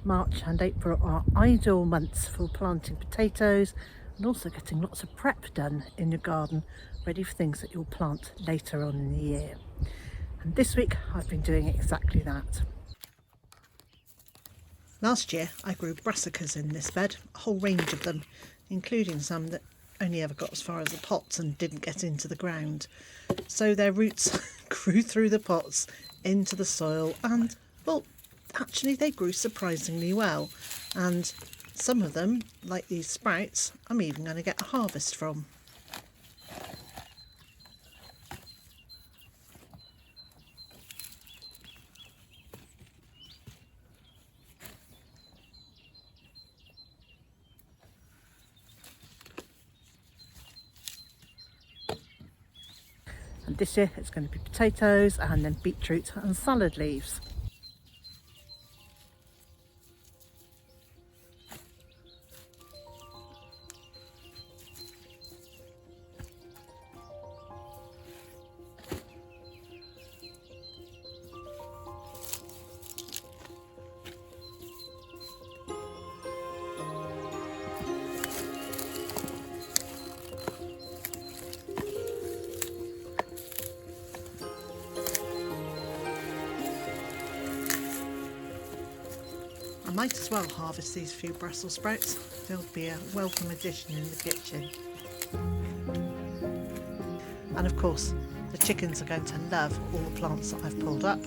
March and April are ideal months for planting potatoes and also getting lots of prep done in your garden, ready for things that you'll plant later on in the year. And this week I've been doing exactly that. Last year I grew brassicas in this bed, a whole range of them, including some that only ever got as far as the pots and didn't get into the ground. So their roots grew through the pots into the soil and, well, actually they grew surprisingly well. And some of them, like these sprouts, I'm even going to get a harvest from. And this year it's going to be potatoes and then beetroot and salad leaves. I might as well harvest these few Brussels sprouts. They'll be a welcome addition in the kitchen. And of course, the chickens are going to love all the plants that I've pulled up.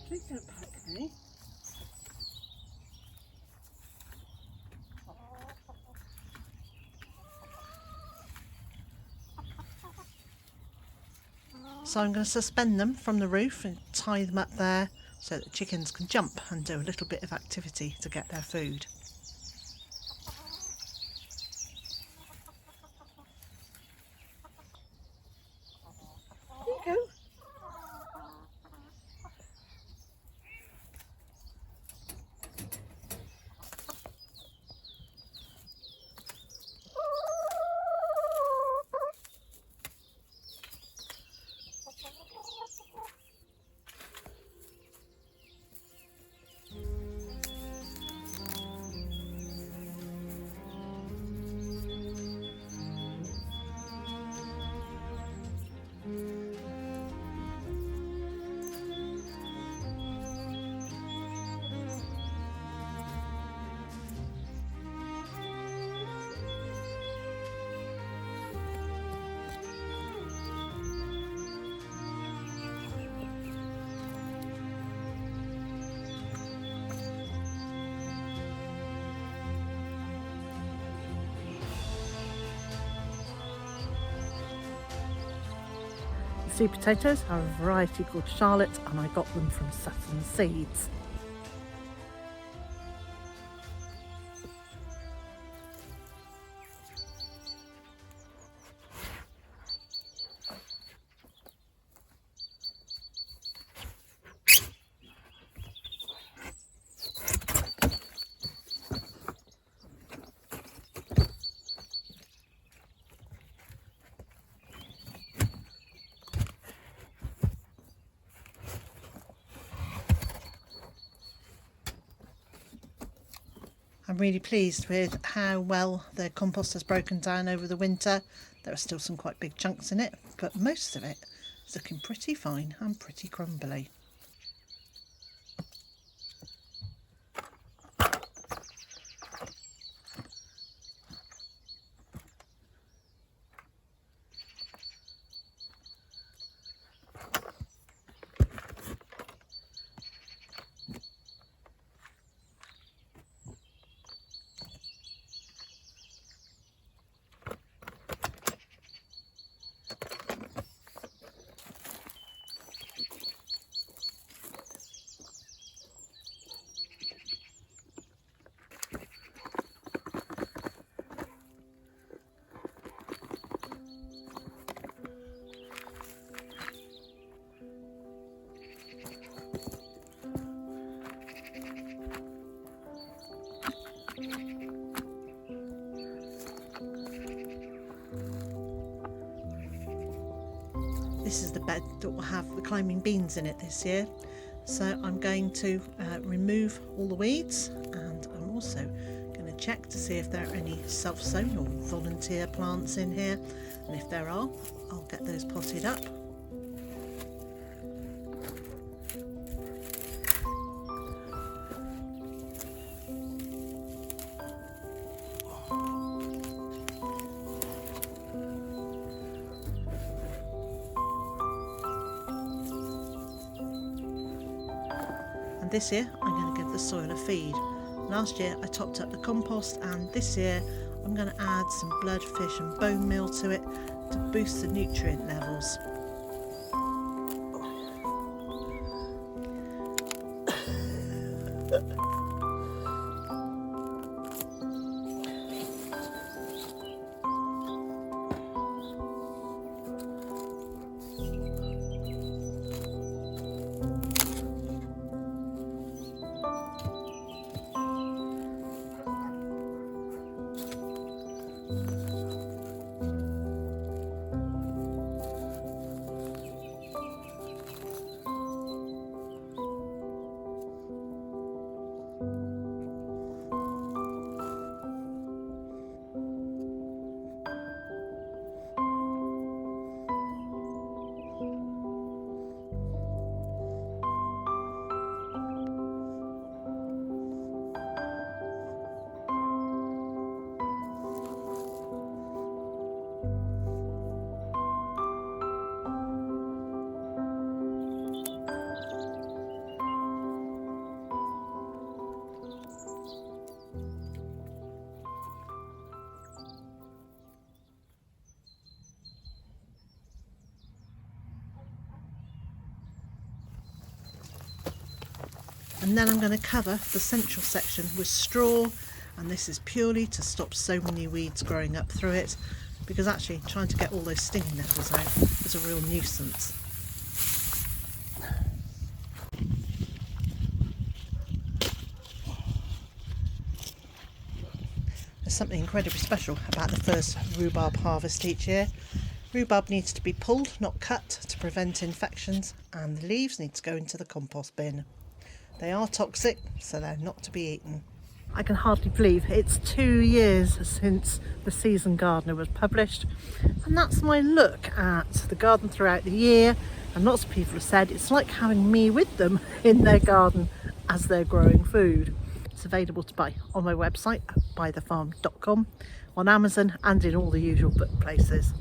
Please don't poke me. So I'm going to suspend them from the roof and tie them up there so that the chickens can jump and do a little bit of activity to get their food. There you go. Sweet potatoes are a variety called Charlotte and I got them from Saturn Seeds. I'm really pleased with how well the compost has broken down over the winter. There are still some quite big chunks in it, but most of it is looking pretty fine and pretty crumbly. This is the bed that will have the climbing beans in it this year. So I'm going to remove all the weeds, and I'm also going to check to see if there are any self-sown or volunteer plants in here, and if there are, I'll get those potted up. And this year I'm going to give the soil a feed. Last year I topped up the compost, and this year I'm going to add some blood, fish and bone meal to it to boost the nutrient levels. And then I'm going to cover the central section with straw, and this is purely to stop so many weeds growing up through it, because actually trying to get all those stinging nettles out is a real nuisance. There's something incredibly special about the first rhubarb harvest each year. Rhubarb needs to be pulled, not cut, to prevent infections, and the leaves need to go into the compost bin. They are toxic, so they're not to be eaten. I can hardly believe it's 2 years since The Seasoned Gardener was published, and that's my look at the garden throughout the year. And lots of people have said it's like having me with them in their garden as they're growing food. It's available to buy on my website at bytherfarm.com, on Amazon and in all the usual book places.